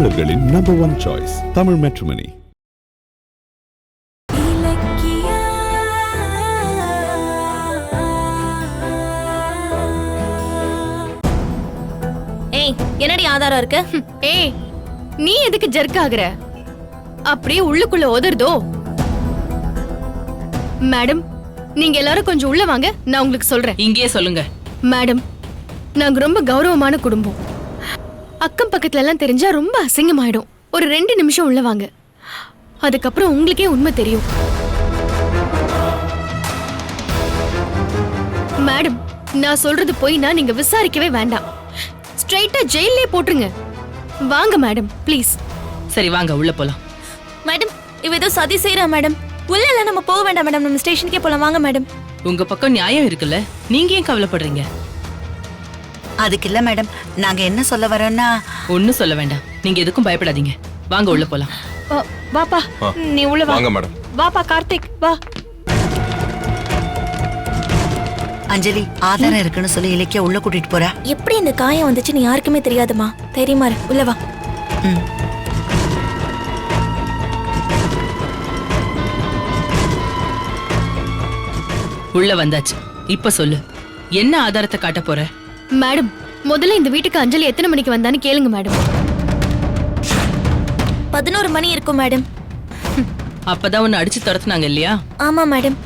தமிழர்களின் number 1 choice Tamil matrimony. என்னடி ஆதாரம் இருக்கு? ஏய், நீ எதுக்கு ஜர்க் ஆகுற? அப்படியே உள்ளுக்குள்ள உதறதோ? மேடம், நீங்க எல்லாரும் கொஞ்சம் உள்ள வாங்க, நான் உங்களுக்கு சொல்றேன். இங்கேயே சொல்லுங்க. மேடம், நாங்க ரொம்ப கௌரவமான குடும்பம். அக்கம் பக்கத்துல எல்லாம் தெரிஞ்சா ரொம்ப அசிங்கமாயிடும். ஒரு 2 நிமிஷம் உள்ள வாங்க, அதுக்கப்புறம் உங்களுக்கே உண்மை தெரியும். மேடம், நான் சொல்றது போய்னா நீங்க விசாரிக்கவே வேண்டாம், ஸ்ட்ரைட்டா ஜெயிலே போட்டுருங்க. வாங்க மேடம், ப்ளீஸ். சரி வாங்க, உள்ள போலாம். மேடம், இவ ஏதோ சதி செய்யறா மேடம். உள்ள இல்ல, நம்ம போக வேண்டாம் மேடம், நம்ம ஸ்டேஷனுக்கே போலாம். வாங்க மேடம். உங்க பக்கம் நியாயம் இருக்குல்ல, நீங்க ஏன் கவலைப்படுறீங்க? அதுக்கு இல்ல மேடம், நாங்க என்ன சொல்ல வரோம்னா... ஒன்னும் சொல்ல வேண்டாம், நீங்க எதுக்கும் பயப்படாதீங்க. வாங்க உள்ள போலாம். வாப்பா, நீ உள்ள வா. வாங்க மேடம். வாப்பா கார்த்திக், வா. அஞ்சலி, ஆதாரம் இருக்குன்னு சொல்லி இலக்கியா உள்ள கூட்டிட்டு போறா. எப்படி இந்த காயம் வந்துச்சுன்னு யாருக்குமே தெரியாதுமா. தெரியுமா? உள்ள வா. உள்ள வந்தாச்சு. இப்ப சொல்லு, என்ன ஆதாரத்தை காட்ட போற? மேடம், முதல்ல இந்த வீட்டுக்கு அஞ்சலி எத்தனை மணிக்கு வந்தான்னு கேளுங்க மேடம். 11 மணி இருக்கும் மேடம். அப்பதான் உன்னை அடிச்சு துரத்துனாங்க இல்லையா? ஆமா மேடம்.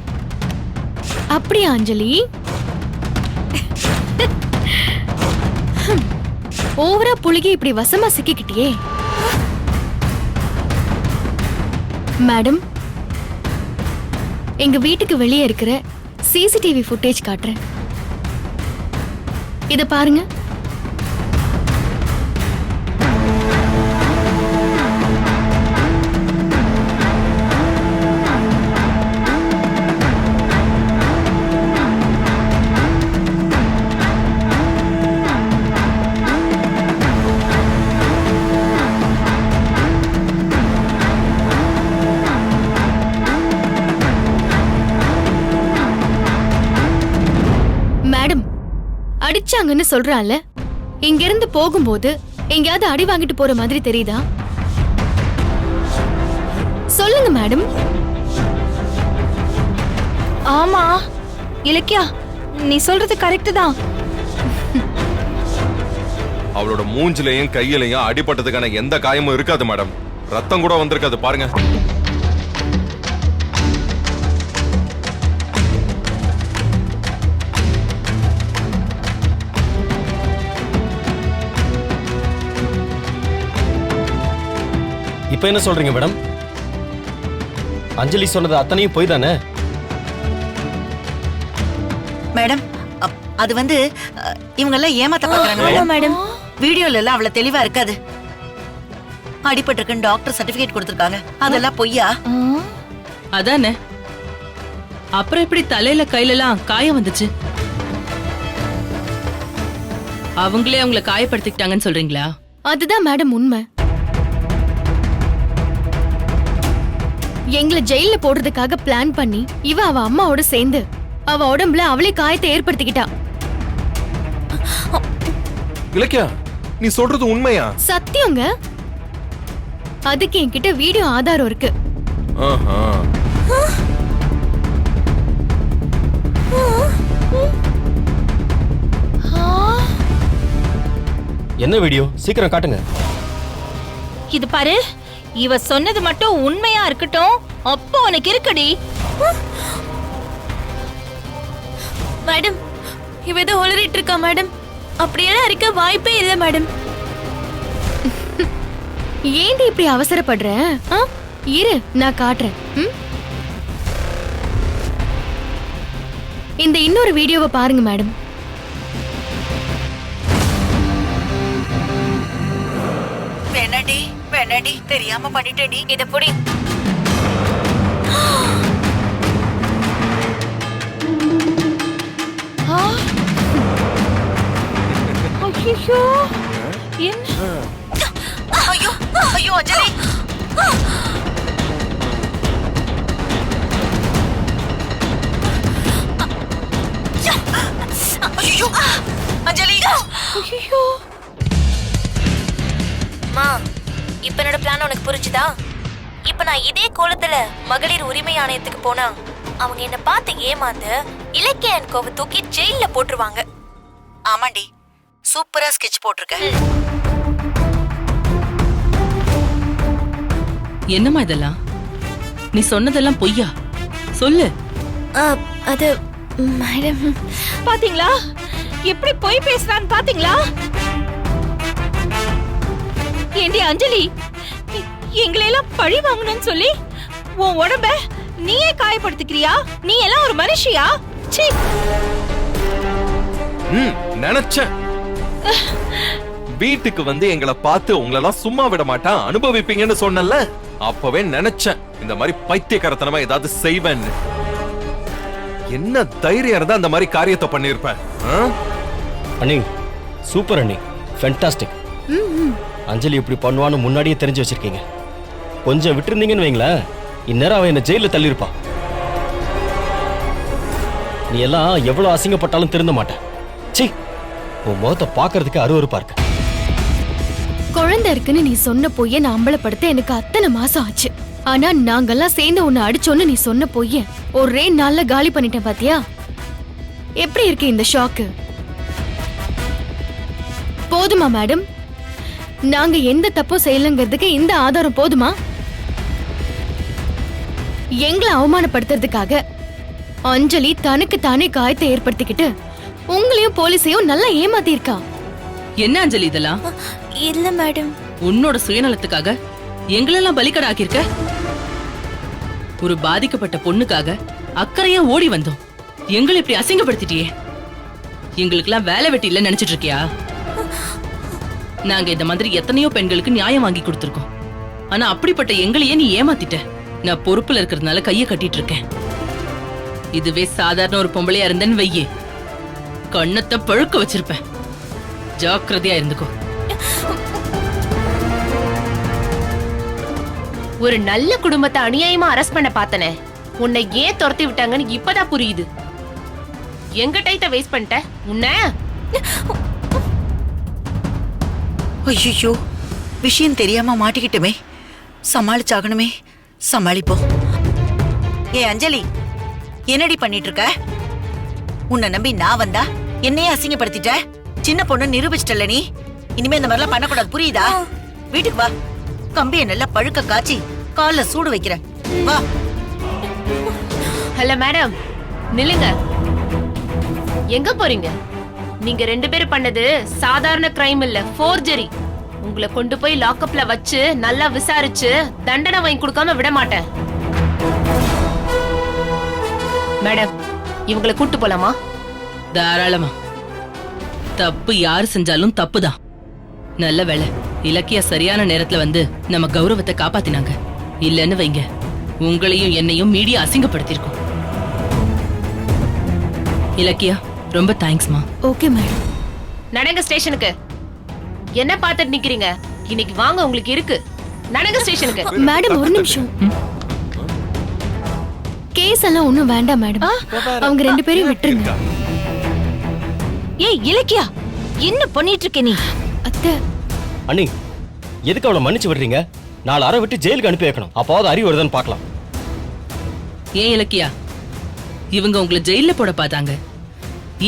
அப்படியா அஞ்சலி? ஓவரா புளிகி இப்படி வசமா சிக்கிக்கிட்டியே. மேடம், எங்க வீட்டுக்கு வெளியே இருக்கிற சிசிடிவி ஃபுட்டேஜ் காட்டுறேன், இத பாருங்க. மேடம், அடிச்சாங்கன்னு சொல்றான்ல, இங்க இருந்து போகும்போது எங்கயாவது அடி வாங்கிட்டு போற மாதிரி தெரியுதா? சொல்லுங்க மேடம். ஆமா இலக்கியா, நீ சொல்றது கரெக்ட் தான். அவளோட மூஞ்சிலையும் கையிலையும் அடிபட்டதுக்கான எந்த காயமும் இருக்காது மேடம். ரத்தம் கூட வந்திருக்காது பாருங்க. இப்ப என்ன சொல்றீங்க மேடம்? அஞ்சலி சொன்னது அத்தனையும் போய் தானே? மேடம், அது வந்து இவங்க எல்லாம் ஏமாத்த பாக்குறாங்க மேடம். வீடியோல எல்லாம் அவ்வளவு தெளிவா இருக்காது. அடிபட்டிருக்குன்னு டாக்டர் சர்டிபிகேட் கொடுத்திருக்காங்க, அதெல்லாம் பொய்யா? அதானே. அப்புறம் எப்படி தலையில கையில எல்லாம் காயம் வந்துச்சு? அவங்களே அவங்கள காயப்படுத்திக்கிட்டாங்கன்னு சொல்றீங்களா? அதுதான் மேடம் உண்மை. எங்களை ஜெயில போடுறதுக்காக பிளான் பண்ணி இவ அவ அம்மாவோட சேர்ந்து அவ உடம்புல அவளே காயத்தை ஏற்படுத்திக்கிட்டா. இலக்கியா, நீ சொல்றது உண்மையா? சத்தியங்க. அதுக்கு என்கிட்ட வீடியோ ஆதாரம் இருக்கு. என்ன வீடியோ? சீக்கிரம் காட்டுங்க. இது பாரு, இவ சொன்னது மட்டும் உண்மையா இருக்கட்டும், அப்போ உனக்கு இருக்குடி. மேடம், இவ ஏதோ உளறிட்டு இருக்கா மேடம். அப்படியெல்லாம் இருக்க வாய்ப்பே இல்லை மேடம். ஏண்டி இப்படி அவசரப்படுற? இரு, நான் காட்டுறேன். இந்த இன்னொரு வீடியோவை பாருங்க மேடம். வேணாடி வேணாடி, தெரியாம பண்ணிட்டேடி. இத புடி. ஐயோ, என்ன? ஐயோ ஐயோ அஞ்சலி, ஐயோ அஞ்சலி, ஐயோ. மா, இப்ப என்னோட பிளான் உனக்கு புரிஞ்சுதா? இப்ப நான் இதே கோலத்துல மகளிர் உரிமை ஆணையத்துக்கு போனா அவங்க என்ன பார்த்து ஏமாந்து இலக்கிய என் கோவை தூக்கி ஜெயில போட்டுருவாங்க. ஆமாண்டி, சூப்பரா ஸ்கெட்ச் போட்டிருக்க. என்னம்மா இதெல்லாம்? நீ சொன்னதெல்லாம் பொய்யா? சொல்லு. அது மேடம், பாத்தீங்களா எப்படி போய் பேசுறான்னு பாத்தீங்களா? ஏண்டி அஞ்சலி, எங்களை எல்லாம் பழி வாங்கணும்னு சொல்லி உன் உடம்ப நீயே காயப்படுத்திக்கிறியா? நீ எல்லாம் ஒரு மனுஷியா? சீ! நினைச்சேன் வீட்டுக்கு வந்து எங்களை பார்த்து உங்களெல்லாம் சும்மா விட மாட்டான், அனுபவிப்பீங்கன்னு சொன்னல. அப்பவே நினைச்சேன் இந்த மாதிரி பைத்தியக்காரத்தனமா ஏதாவது செய்வேன்னு. என்ன தைரியம் இருந்தா அந்த மாதிரி காரியத்தை பண்ணிருப்பேன். அண்ணி சூப்பர் அண்ணி, ஃபென்டாஸ்டிக். அஞ்சலி இப்படி பண்ணுவான்னு முன்னாடியே தெரிஞ்சு வச்சிருக்கீங்க. கொஞ்சம் விட்டுருந்தீங்கன்னு வைங்களேன், இந்நேரம் அவன் என்ன ஜெயில தள்ளியிருப்பா. நீ எல்லாம் எவ்வளவு அசிங்கப்பட்டாலும் திருந்த மாட்டேன். சீ, உன் முகத்தை பாக்குறதுக்கு அருவருப்பா இருக்கு. குழந்தை இருக்குன்னு நீ சொன்ன பொய்ய நான் அம்பலப்படுத்த எனக்கு அத்தனை மாசம் ஆச்சு. ஆனா நாங்கெல்லாம் சேர்ந்து உன்னை அடிச்சோன்னு நீ சொன்ன பொய்ய ஒரே நாள்ல காலி பண்ணிட்டேன் பாத்தியா? எப்படி இருக்கு இந்த ஷாக்கு? போதுமா மேடம்? நாங்க எந்த தப்பும் செய்யலங்கிறதுக்கு இந்த ஆதாரம் போதுமா? எங்களை அவமானப்படுத்துறதுக்காக அஞ்சலி தனக்கு தானே காயத்தை ஏற்படுத்திக்கிட்டு உங்களையும் போலீஸையும் நல்லா ஏமாத்திருக்கா. என்ன அஞ்சலி இதெல்லாம்? இல்ல மேடம். உன்னோட சுயநலத்துக்காக எங்களெல்லாம் பலிக்கடா ஆக்கியிருக்க. ஒரு பாதிக்கப்பட்ட பொண்ணுக்காக அக்கறையா ஓடி வந்தோம், எங்களை இப்படி அசிங்கப்படுத்திட்டியே. எங்களுக்கெல்லாம் வேலை வெட்டி இல்ல நினைச்சிட்டு இருக்கியா? நாங்க இந்த மாதிரி எத்தனையோ பெண்களுக்கு நியாயம் வாங்கி கொடுத்திருக்கோம். ஆனா அப்படிப்பட்ட எங்களையே நீ ஏமாத்திட்ட. நான் பொறுப்புல இருக்கிறதுனால கைய கட்டிட்டு இருக்கேன். இதுவே சாதாரண ஒரு பொம்பளையா இருந்தேன்னு வையே, கண்ணத்தை பழுக்க வச்சிருப்பேன். ஜாக்கிரதையா இருந்துக்கோ. ஒரு நல்ல குடும்பத்தை அநியாயமா அரெஸ்ட் பண்ண பார்த்தனே, உன்னை ஏன் துரத்தி விட்டாங்கன்னு இப்பதான் புரியுது. எங்க டைத்தை வேஸ்ட் பண்ணிட்ட உன்ன. ஐயோ, விஷயம் தெரியாம மாட்டிக்கிட்டுமே, சமாளிச்சாகணுமே. சமாளிப்போம். ஏ அஞ்சலி, என்னடி பண்ணிட்டு இருக்க? உன்னை நம்பி நான் வந்தா என்னையே அசிங்கப்படுத்திட்ட. சின்ன பொண்ணு நிரூபிச்சிட்டல நீ. இனிமே இந்த மாதிரிலாம் பண்ணக்கூடாது, புரியுதா? வீட்டுக்கு வா, கம்பியை நல்லா பழுக்க காய்ச்சி கால்ல சூடு வைக்கிறேன். வா. ஹலோ மேடம், நில்லுங்க. எங்க போறீங்க? நீங்க ரெண்டு பேரும் பண்ணது சாதாரண கிரைம் இல்ல, ஃபோர்ஜரி. உங்களை கொண்டு போய் லாக்அப்ல வச்சு நல்லா விசாரிச்சு தண்டனை வாங்கி கொடுக்காம விட மாட்டேன். மேடம், இவங்களை கூட்டு போலாமா? தாராளமா. தப்பு யாரு செஞ்சாலும் தப்புதான். நல்ல வேளை இலக்கியா சரியான நேரத்துல வந்து நம்ம கௌரவத்தை காப்பாத்தினாங்க. இல்லன்னு வைங்க, உங்களையும் என்னையும் மீடியா அசிங்கப்படுத்திருக்கோம். இலக்கியா, ரொம்ப தேங்க்ஸ்மா. Okay madam. நடங்க ஸ்டேஷனுக்கு. என்ன பார்த்துட்டு நிக்கிறீங்க? இன்னைக்கு வாங்க, உங்களுக்கு இருக்கு. நடங்க ஸ்டேஷனுக்கு. மேடம் ஒரு நிமிஷம். கேஸ் எல்லாம் ஒண்ணும் வேண்டாம் மேடம். அவங்க ரெண்டு பேரையும் விட்டுருங்க. ஏய் இலக்கியா, என்ன பண்ணிட்டு இருக்க நீ? அத்தை, அண்ணி எதுக்கு அவளை மன்னிச்சு விடுறீங்க? 4 அறை விட்டு ஜெயிலுக்கு அனுப்பி வைக்கணும். அப்பாவது அறிவு வருதான்னு பார்க்கலாம். ஏன் இலக்கியா, இவங்க உங்களை ஜெயில போட பார்த்தாங்க.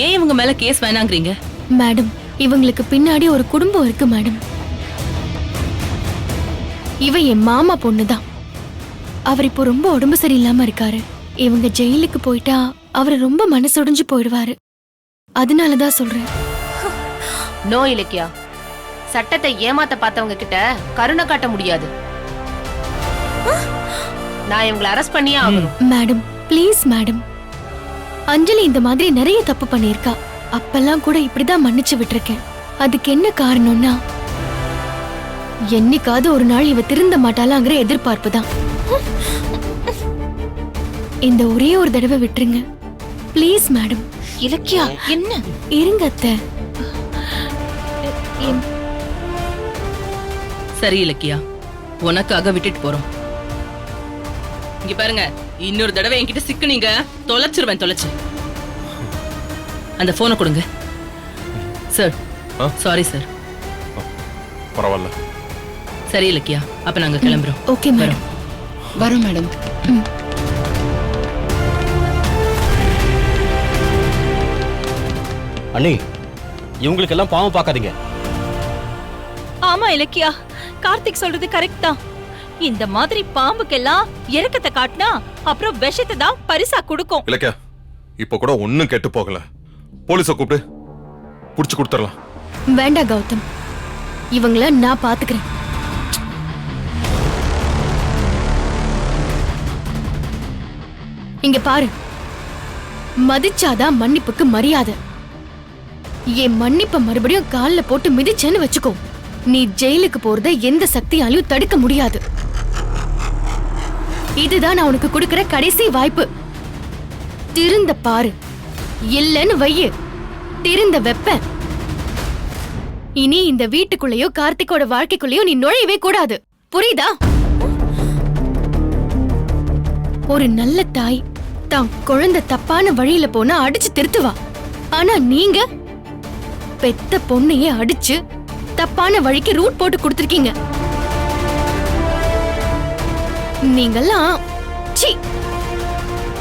ஏன் இவங்க மேல கேஸ் வேணாங்கிறீங்க? மேடம் இவங்களுக்கு பின்னாடி ஒரு குடும்பம் இருக்கு மேடம். இவ என் மாமா பொண்ணுதான். அவர் இப்போ ரொம்ப உடம்பு சரியில்லாம இருக்காரு. இவங்க ஜெயிலுக்கு போயிட்டா அவர் ரொம்ப மனசுடைஞ்சு போயிடுவாரு. அதனாலதான் சொல்றேன். நோ இலக்கியா, சட்டத்தை ஏமாத்த பார்த்தவங்க கிட்ட கருணை காட்ட முடியாது. நான் இவங்களை அரெஸ்ட் பண்ணியே ஆகணும். Madam please madam. அஞ்சலி இந்த மாதிரி நிறைய தப்பு பண்ணிருக்கா. அப்பெல்லாம் கூட இப்படிதான் மன்னிச்சு விட்டுருக்கேன். அதுக்கு என்ன காரணம்னா, என்னைக்காவது ஒரு நாள் இவ திருந்த மாட்டாளாங்கிற எதிர்பார்ப்பு தான். இந்த ஒரே ஒரு தடவை விட்டுருங்க ப்ளீஸ் மேடம். இலக்கியா, என்ன? இருங்க அத்தை. சரி இலக்கியா, உனக்காக விட்டுட்டு போறோம். இங்க பாருங்க, இன்னொரு தடவை என்கிட்ட சிக்குனீங்க தொலைச்சிருவேன். தொலைச்சு அந்த போனை கொடுங்க சார். Sorry sir. பரவாயில்ல. சரி இலக்கியா, அப்ப நாங்க கிளம்புறோம். Okay madam. வரோம் மேடம். அண்ணி, இவங்களுக்கெல்லாம் பாவம் பார்க்காதீங்க. ஆமா இலக்கியா, கார்த்திக் சொல்றது கரெக்ட் தான். இந்த மாதிரி பாம்புக்கெல்லாம் இறக்கத்தை காட்டினா அப்புறம் விஷத்தை தான் பரிசா கொடுக்கும். இலக்கியா, இப்ப கூட ஒண்ணும் கெட்டு போகல. போலீஸ கூப்பிட்டு புடிச்சு கொடுத்துடலாம். வேண்டாம் கௌதம், இவங்கள நான் பாத்துக்கிறேன். இங்க பாரு, மதிச்சாதான் மன்னிப்புக்கு மரியாதை. என் மன்னிப்ப மறுபடியும் கால்ல போட்டு மிதிச்சேன்னு வச்சுக்கோ, நீ ஜெயிலுக்கு போறத எந்த சக்தியாலையும் தடுக்க முடியாது. இதுதான் நான் உனக்கு கொடுக்கிற கடைசி வாய்ப்பு. திருந்த பாரு, இல்லன்னு வையு, திருந்த வெப்ப. இனி இந்த வீட்டுக்குள்ளேயோ கார்த்திகோட வாழ்க்கைக்குள்ளேயோ நீ நுழையவே கூடாது, புரியுதா? ஒரு நல்ல தாய் தான் குழந்தை தப்பான வழியில போனா அடிச்சு திருத்துவா. ஆனா நீங்க பெத்த பொண்ணையே அடிச்சு தப்பான வழிக்கு ரூட் போட்டு கொடுத்திருக்கீங்க. நீங்கெல்லாம் சீ,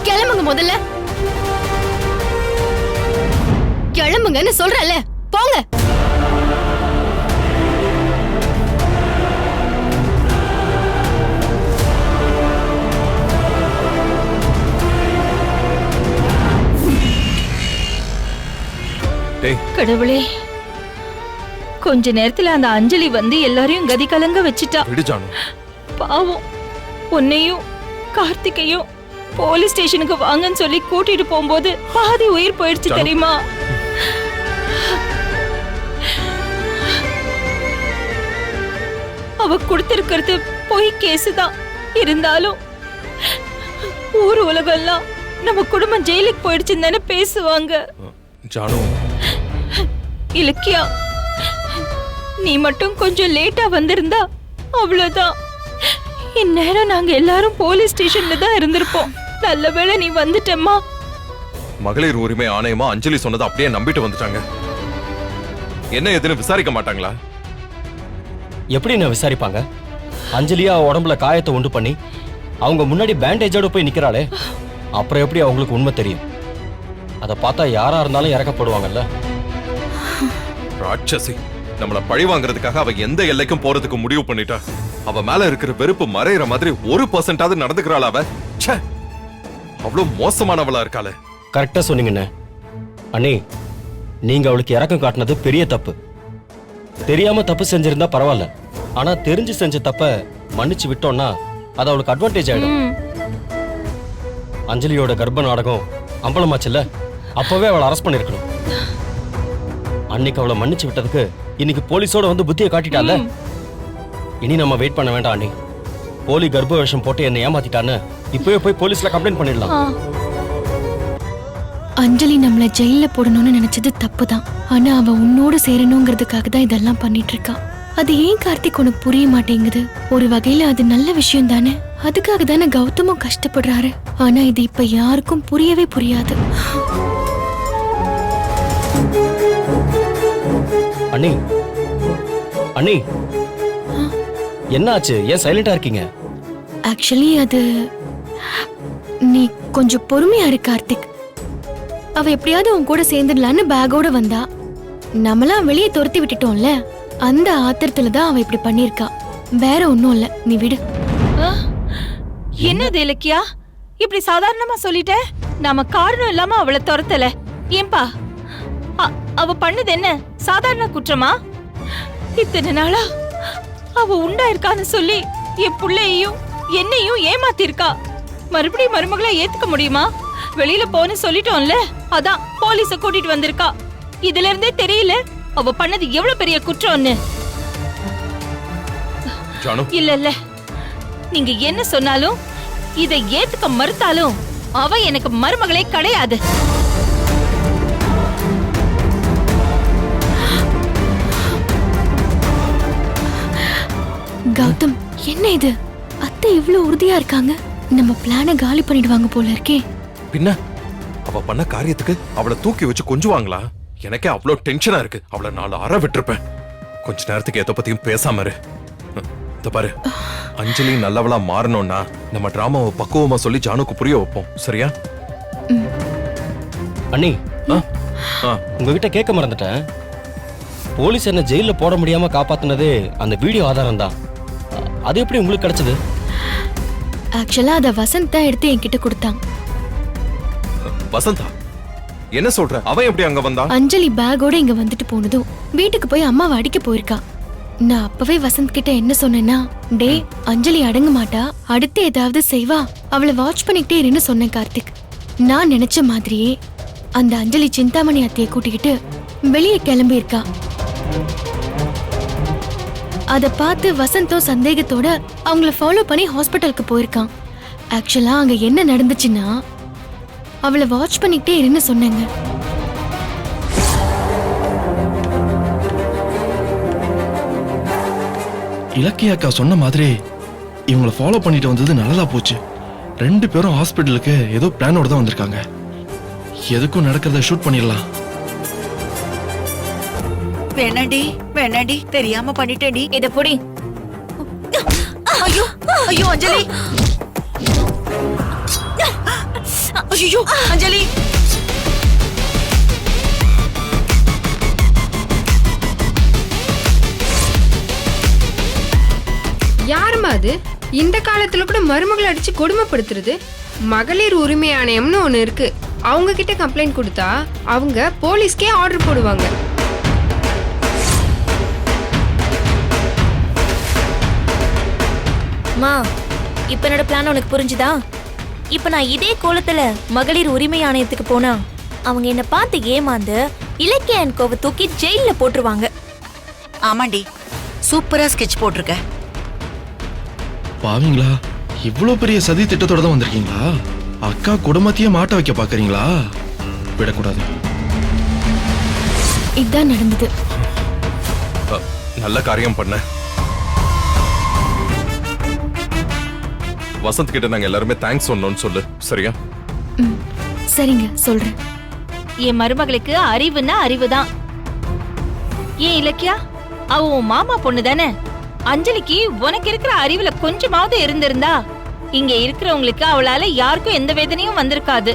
கிளம்புங்க முதல்ல. கிளம்புங்கன்னு சொல்றல, போங்க. கடவுளே, கொஞ்ச நேரத்துல அந்த அஞ்சலி வந்து எல்லாரையும் கதி கலங்க வச்சிட்டா. பாவம், உன்னையும் கார்த்திகையும் போலீஸ் ஸ்டேஷனுக்கு வாங்கன்னு சொல்லி கூட்டிட்டு போகும்போது பாதி உயிர் போயிடுச்சு தெரியுமா? அவ கொடுத்திருக்கிறது பொய் கேசுதான். இருந்தாலும் ஊர் உலகெல்லாம் நம்ம குடும்பம் ஜெயிலுக்கு போயிடுச்சுன்னு தானே பேசுவாங்க. இலக்கியா, நீ மட்டும் கொஞ்சம் லேட்டா வந்திருந்தா அவ்வளவுதான். இந்நேரம் நாங்க எல்லாரும் போலீஸ் ஸ்டேஷன்ல தான் இருந்திருப்போம். நல்ல வேளை நீ வந்துட்டம்மா. மகளிர் உரிமை ஆணையமா அஞ்சலி சொன்னதை அப்படியே நம்பிட்டு வந்துட்டாங்க. என்ன எதுன்னு விசாரிக்க மாட்டாங்களா? எப்படி நான் விசாரிப்பாங்க? அஞ்சலியா உடம்புல காயத்தை உண்டு பண்ணி அவங்க முன்னாடி பேண்டேஜோட போய் நிக்கிறாளே, அப்புறம் எப்படி அவங்களுக்கு உண்மை தெரியும்? அதை பார்த்தா யாரா இருந்தாலும் இறக்கப்படுவாங்கல்ல. ராட்சசி, நம்மள பழி வாங்குறதுக்காக அவ எந்த எல்லைக்கும் போறதுக்கு முடிவு பண்ணிட்டா. அவ மேல இருக்கிற வெறுப்பு மறையிற மாதிரி 1% நடந்துக்கிறாள் அவ. அவ்வளவு மோசமானவளா இருக்காளே. கரெக்டா சொன்னீங்கண்ணே. அண்ணே, நீங்க அவளுக்கு இறக்கம் காட்டினது பெரிய தப்பு. தெரியாம தப்பு செஞ்சிருந்தா பரவாயில்ல, ஆனா தெரிஞ்சு செஞ்ச தப்ப மன்னிச்சு விட்டோம்னா அது அவளுக்கு அட்வான்டேஜ் ஆயிடும். அஞ்சலியோட கர்ப்ப நாடகம் அம்பலமாச்சுல்ல, அப்பவே அவளை அரெஸ்ட் பண்ணிருக்கணும். அன்னைக்கு அவளை மன்னிச்சு விட்டதுக்கு இன்னைக்கு போலீஸோட வந்து புத்தியை காட்டிட்டால. இனி நம்ம வெயிட் பண்ண வேண்டாம் அண்ணி. போலி கர்ப்ப வேஷம் போட்டு என்னை ஏமாத்திட்டான்னு இப்பவே போய் போலீஸ்ல கம்ப்ளைண்ட் பண்ணிடலாம். அஞ்சலி நம்மள ஜெயில போடணும்னு நினைச்சது தப்புதான். ஆனா அவ உன்னோட சேரணுங்கிறதுக்காக தான் இதெல்லாம் பண்ணிட்டு இருக்கா. அது ஏன் கார்த்திக் உனக்கு புரிய மாட்டேங்குது? ஒரு வகையில அது நல்ல விஷயம் தானே. அதுக்காக தானே கௌதமும் கஷ்டப்படுறாரு. ஆனா இது இப்ப யாருக்கும் புரியவே புரியாது. அண்ணி, அண்ணி, என்னாச்சு? ஏன் சைலண்டா இருக்கீங்க? ஆக்சுவலி அது நீ கொஞ்சம் பொறுமையா இரு கார்த்திக். அவ எப்படியாவது உன் கூட சேர்ந்துடலான்னு பேக்கோட வந்தா. நம்மளாம் வெளியே துரத்தி விட்டுட்டோம்ல, அந்த ஆத்திரத்துல தான் அவ இப்படி பண்ணிருக்கா. வேற ஒண்ணும் இல்ல, நீ விடு. என்னது இலக்கியா, இப்படி சாதாரணமா சொல்லிட்ட? நாம காரணம் இல்லாம அவளை துரத்தல. ஏன்பா, அவ பண்ணது என்ன சாதாரண குற்றமா? இத்தனை நாளா அவ உண்டா இருக்கான்னு சொல்லி என் புள்ளையையும் என்னையும் ஏமாத்திருக்கா. மறுபடியும் மருமகளை ஏத்துக்க முடியுமா? வெளியில போன்னு சொல்லிட்டோம்ல, அதான் போலீஸ கூட்டிட்டு வந்திருக்கா. இதுல இருந்தே தெரியல அவ பண்ணது எவ்வளவு பெரிய குற்றம்னு. இல்ல, நீங்க என்ன சொன்னாலும் இதை ஏத்துக்க மறுத்தாலும் அவ எனக்கு மருமகளே கிடையாது. கௌதம், என்ன இது? அத்தை இவ்வளவு உறுதியா இருக்காங்க. நம்ம பிளான காலி பண்ணிடுவாங்க போல இருக்கே. பின்ன அவ பண்ண காரியத்துக்கு அவளை தூக்கி வச்சு கொஞ்சுவாங்களா? எனக்கே அவ்வளவு டென்ஷனா இருக்கு. அவளை 4 அறை விட்டுருப்பேன். கொஞ்ச நேரத்துக்கு எதை பத்தியும் பேசாம இரு. இத பாரு, அஞ்சலி நல்லவளா மாறணும்னா நம்ம டிராமாவை பக்குவமா சொல்லி ஜானுக்கு புரிய வைப்போம். சரியா? அண்ணி ஆ, ஆ. உங்ககிட்ட கேட்க மறந்துட்டேன். போலீஸ் என்ன ஜெயில போட முடியாம காப்பாத்துனதே அந்த வீடியோ ஆதாரம் தான். அது எப்படி உங்களுக்கு கிடைச்சது? ஆக்சுவலா அத வசந்த் தான் எடுத்து என்கிட்ட கொடுத்தான். வசந்தா, என்ன சொல்ற? அவன் எப்படி அங்க வந்தான்? அஞ்சலி பேக்கோட இங்க வந்துட்டு போனதும் வீட்டுக்கு போய் அம்மாவை அடிக்க போயிருக்கா. நான் அப்பவே வசந்த் கிட்ட என்ன சொன்னேன்னா, டே அஞ்சலி அடங்க மாட்டா, அடுத்து ஏதாவது செய்வா, அவளை வாட்ச் பண்ணிக்கிட்டே இருன்னு சொன்னேன் கார்த்திக். நான் நினைச்ச மாதிரியே அந்த அஞ்சலி சிந்தாமணி அத்தையை கூட்டிக்கிட்டு வெளியே கிளம்பி இருக்கா. அத பார்த்து வசந்தும் சந்தேகத்தோட அவங்கள ஃபாலோ பண்ணி ஹாஸ்பிட்டலுக்கு போயிருக்கான். ஆக்சுவலா அங்க என்ன நடந்துச்சுன்னா, அவளை வாட்ச் பண்ணிக்கிட்டே இருன்னு சொன்னேங்க. இலக்கிய அக்கா சொன்ன மாதிரி இவங்கள ஃபாலோ பண்ணிட்டு வந்தது நல்லதா போச்சு. 2 பேரும் ஹாஸ்பிட்டலுக்கு ஏதோ பிளானோட தான் வந்திருக்காங்க. எதுக்கும் நடக்கிறத ஷூட் பண்ணிடலாம். வேணாண்டி தெரியாம பண்ணிட்டேன்டி. இத புடி. ஐயோ ஐயோ அஞ்சலி, ஐயோ அஞ்சலி. யாருமா அது? இந்த காலத்துல கூட மருமகளை அடிச்சு கொடுமைப்படுத்துறது? மகளிர் உரிமை ஆணையம்னு ஒண்ணு இருக்கு. அவங்க கிட்ட கம்ப்ளைண்ட் கொடுத்தா அவங்க போலீஸ்க்கே ஆர்டர் போடுவாங்க. மா, இப்ப என்னோட பிளான் உனக்கு புரிஞ்சுதா? இப்ப நான் இதே கோலத்துல மகளிர் உரிமை ஆணையத்துக்கு போனா அவங்க என்ன பார்த்து ஏமாந்து இலக்கிய அண்ட் கோவை தூக்கி ஜெயில போட்டுருவாங்க. ஆமாண்டி, சூப்பரா ஸ்கெட்ச் போட்டிருக்க. பாவீங்களா, இவ்வளவு பெரிய சதி திட்டத்தோட தான் வந்திருக்கீங்களா? அக்கா குடும்பத்தையே மாட்ட வைக்க பாக்குறீங்களா? விடக்கூடாது. இதுதான் நடந்தது. நல்ல காரியம் பண்ண. வசந்த் கிட்ட நாங்க எல்லாருமே தேங்க்ஸ் சொன்னோம்னு சொல்லு. சரியா? சரிங்க, சொல்றேன். என் மருமகளுக்கு அறிவுன்னா அறிவுதான். ஏன் இலக்கியா, அவ உன் மாமா பொண்ணு தானே? அஞ்சலிக்கு உனக்கு இருக்கிற அறிவுல கொஞ்சமாவது இருந்திருந்தா இங்க இருக்கிறவங்களுக்கு அவளால யாருக்கும் எந்த வேதனையும் வந்திருக்காது.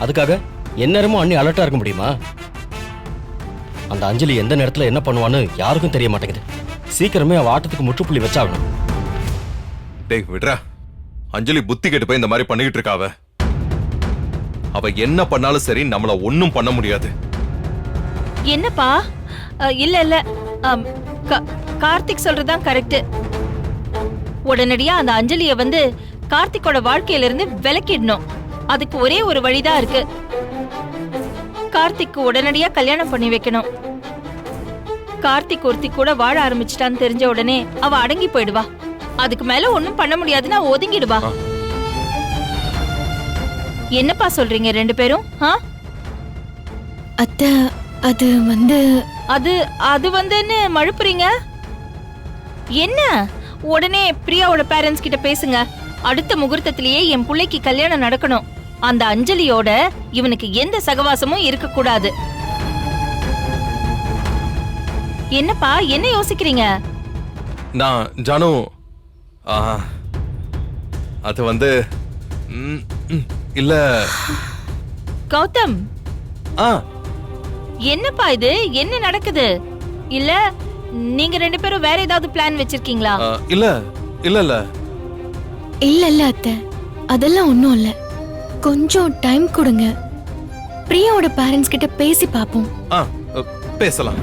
அதுக்காக எந்நேரமும் அண்ணி அலர்ட்டா இருக்க முடியுமா? அந்த அஞ்சலி எந்த நேரத்துல என்ன பண்ணுவான்னு யாருக்கும் தெரிய மாட்டேங்குது. சீக்கிரமே அவ ஆட்டத்துக்கு முற்றுப்புள்ளி வச்சாகணும். டேய் விட்றா, அஞ்சலி புத்தி கெட்டு போய் இந்த மாதிரி பண்ணிக்கிட்டு இருக்காவ. அவ என்ன பண்ணாலும் சரி, நம்மள ஒண்ணும் பண்ண முடியாது. என்னப்பா? இல்ல கார்த்திக் சொல்றதுதான் கரெக்ட். உடனடியா அந்த அஞ்சலிய வந்து கார்த்திக்கோட வாழ்க்கையில இருந்து விலக்கிடணும். அதுக்கு ஒரே ஒரு வழிதான் இருக்கு. கார்த்திக்கு உடனடியா கல்யாணம் பண்ணி வைக்கணும். கார்த்திக் ஒருத்தி கூட வாழ ஆரம்பிச்சிட்டான்னு தெரிஞ்ச உடனே அவ அடங்கி போயிடுவா. அதுக்கு மேல ஒண்ணும் பண்ண முடியாதுன்னா ஒதுங்கிடுவா. என்னப்பா சொல்றீங்க 2 பேரும்? அத்தை, அது வந்து அது வந்துன்னு மழுப்புறீங்க. என்ன? உடனே பிரியாவோட பேரண்ட்ஸ் கிட்ட பேசுங்க. அடுத்த முகூர்த்தத்திலேயே என் பிள்ளைக்கு கல்யாணம் நடக்கணும். அந்த அஞ்சலியோட இவனுக்கு எந்த சகவாசமும் இருக்க கூடாது. என்னப்பா, என்ன யோசிக்கிறீங்க? நான் ஜானு, அது வந்து இல்ல கௌதம், என்னப்பா இது? என்ன நடக்குது? இல்ல நீங்க 2 பேரும் வேற ஏதாவது பிளான் வச்சிருக்கீங்களா? இல்ல இல்ல இல்ல இல்ல இல்ல அத்தை, அதெல்லாம் ஒண்ணும் இல்ல. கொஞ்சம் டைம் கொடுங்க. பிரியாவோட பேரண்ட்ஸ் கிட்ட பேசி பாப்போம். பேசலாம்.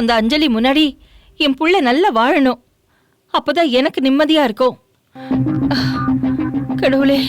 அந்த அஞ்சலி முன்னாடி என் புள்ள நல்லா வாழணும். அப்பதான் எனக்கு நிம்மதியா இருக்கும். கடவுளே,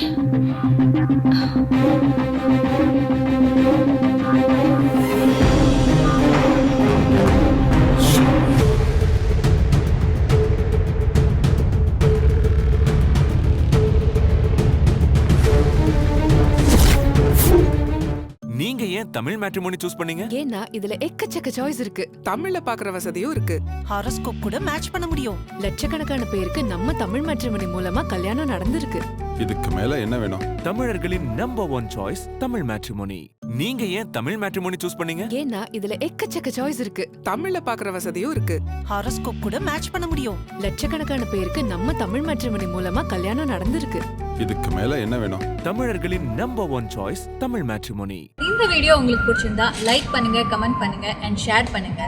நீங்க ஏன் தமிழ் மேட்ரிமோனி சூஸ் பண்ணீங்க? ஏன்னா இதுல எக்கச்சக்க சாய்ஸ் இருக்கு. தமிழ்ல பாக்குற வசதியும் இருக்கு. ஹாரோஸ்கோப் கூட மேட்ச் பண்ண முடியும். லட்சக்கணக்கான பேருக்கு நம்ம தமிழ் மேட்ரிமோனி மூலமா கல்யாணம் நடந்திருக்கு. இதுக்கு மேல என்ன வேணும்? தமிழர்களின் நம்பர் 1 சாய்ஸ் தமிழ் மேட்ரிமோனி. நீங்க ஏன் தமிழ் மேட்ரிமோனி சூஸ் பண்ணீங்க? ஏன்னா இதுல எக்கச்சக்க சாய்ஸ் இருக்கு. தமிழ்ல பாக்குற வசதியும் இருக்கு. ஹாரோஸ்கோப் கூட மேட்ச் பண்ண முடியும். லட்சக்கணக்கான பேருக்கு நம்ம தமிழ் மேட்ரிமோனி மூலமா கல்யாணம் நடந்திருக்கு. இதுக்கு மேல என்ன வேணும்? தமிழர்களின் நம்பர் 1 சாய்ஸ் தமிழ் மேட்ரிமோனி. இந்த வீடியோ உங்களுக்கு பிடிச்சிருந்தா லைக் பண்ணுங்க, கமெண்ட் பண்ணுங்க அண்ட் ஷேர் பண்ணுங்க.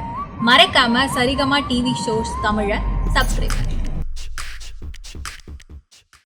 மறக்காம சரிகமா டிவி ஷோஸ் தமிழை சப்ஸ்கிரைப் பண்ணுங்க.